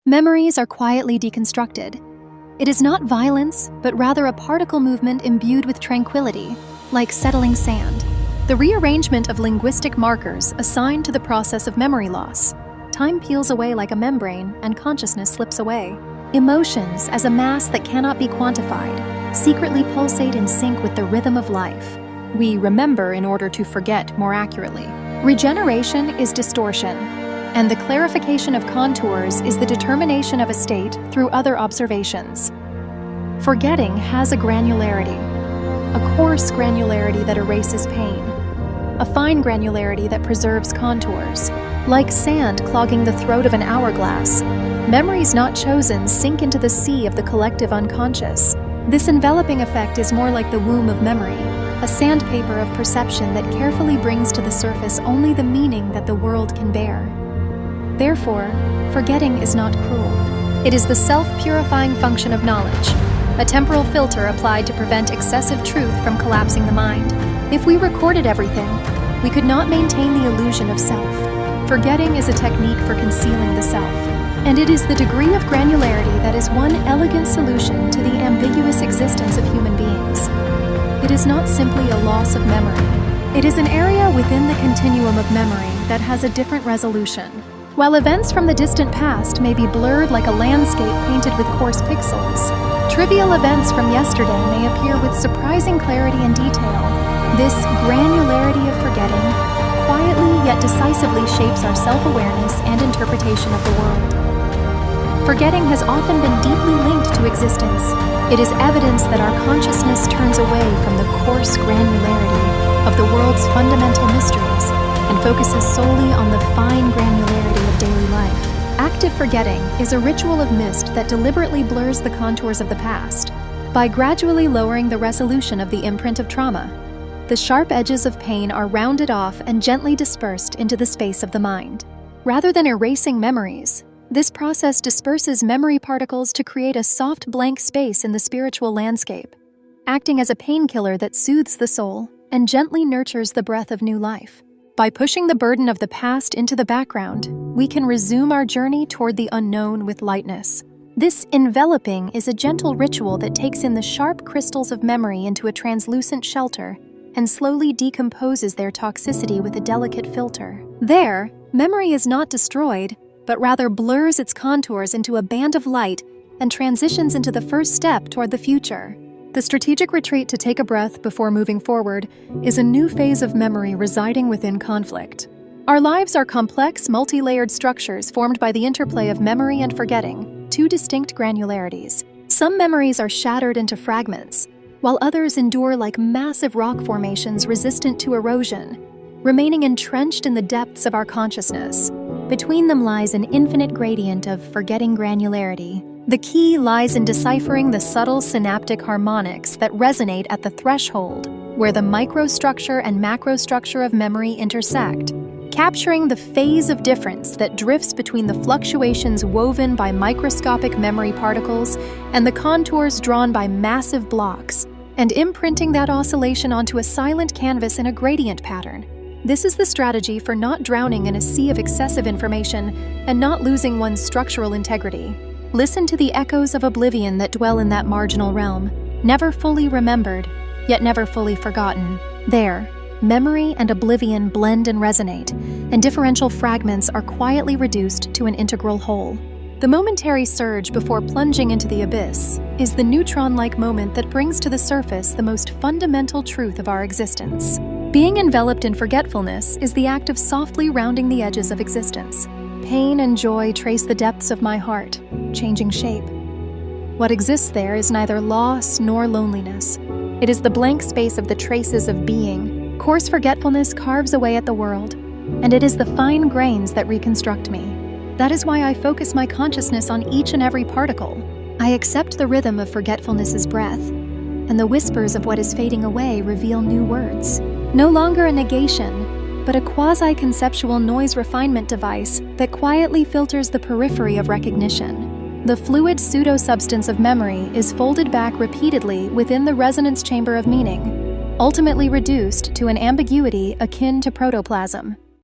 Memories are quietly deconstructed. It is not violence, but rather a particle movement imbued with tranquility, like settling sand. The rearrangement of linguistic markers assigned to the process of memory loss. Time peels away like a membrane, and consciousness slips away. Emotions, as a mass that cannot be quantified, secretly pulsate in sync with the rhythm of life. We remember in order to forget more accurately. Regeneration is distortion, and the clarification of contours is the determination of a state through other observations. Forgetting has a granularity, a coarse granularity that erases pain, a fine granularity that preserves contours. Like sand clogging the throat of an hourglass, memories not chosen sink into the sea of the collective unconscious. This enveloping effect is more like the womb of memory, a sandpaper of perception that carefully brings to the surface only the meaning that the world can bear. Therefore, forgetting is not cruel. It is the self-purifying function of knowledge, a temporal filter applied to prevent excessive truth from collapsing the mind. If we recorded everything, we could not maintain the illusion of self. Forgetting is a technique for concealing the self, and it is the degree of granularity that is one elegant solution to the ambiguous existence of human beings. It is not simply a loss of memory. It is an area within the continuum of memory that has a different resolution. While events from the distant past may be blurred like a landscape painted with coarse pixels, trivial events from yesterday may appear with surprising clarity and detail. This granularity of forgetting quietly yet decisively shapes our self-awareness and interpretation of the world. Forgetting has often been deeply linked to existence. It is evidence that our consciousness turns away from the coarse granularity of the world's fundamental mysteries and focuses solely on the fine granularity of daily life. Active forgetting is a ritual of mist that deliberately blurs the contours of the past. By gradually lowering the resolution of the imprint of trauma, the sharp edges of pain are rounded off and gently dispersed into the space of the mind. Rather than erasing memories, this process disperses memory particles to create a soft blank space in the spiritual landscape, acting as a painkiller that soothes the soul and gently nurtures the breath of new life. By pushing the burden of the past into the background, we can resume our journey toward the unknown with lightness. This enveloping is a gentle ritual that takes in the sharp crystals of memory into a translucent shelter and slowly decomposes their toxicity with a delicate filter. There, memory is not destroyed, but rather blurs its contours into a band of light and transitions into the first step toward the future. The strategic retreat to take a breath before moving forward is a new phase of memory residing within conflict. Our lives are complex, multi-layered structures formed by the interplay of memory and forgetting, two distinct granularities. Some memories are shattered into fragments, while others endure like massive rock formations resistant to erosion, remaining entrenched in the depths of our consciousness. Between them lies an infinite gradient of forgetting granularity. The key lies in deciphering the subtle synaptic harmonics that resonate at the threshold, where the microstructure and macrostructure of memory intersect, capturing the phase of difference that drifts between the fluctuations woven by microscopic memory particles and the contours drawn by massive blocks, and imprinting that oscillation onto a silent canvas in a gradient pattern. This is the strategy for not drowning in a sea of excessive information and not losing one's structural integrity. Listen to the echoes of oblivion that dwell in that marginal realm, never fully remembered, yet never fully forgotten. There, memory and oblivion blend and resonate, and differential fragments are quietly reduced to an integral whole. The momentary surge before plunging into the abyss is the neutron-like moment that brings to the surface the most fundamental truth of our existence. Being enveloped in forgetfulness is the act of softly rounding the edges of existence. Pain and joy trace the depths of my heart, changing shape. What exists there is neither loss nor loneliness. It is the blank space of the traces of being. Coarse forgetfulness carves away at the world, and it is the fine grains that reconstruct me. That is why I focus my consciousness on each and every particle. I accept the rhythm of forgetfulness's breath, and the whispers of what is fading away reveal new words. No longer a negation, but a quasi-conceptual noise refinement device that quietly filters the periphery of recognition. The fluid pseudo-substance of memory is folded back repeatedly within the resonance chamber of meaning, ultimately reduced to an ambiguity akin to protoplasm.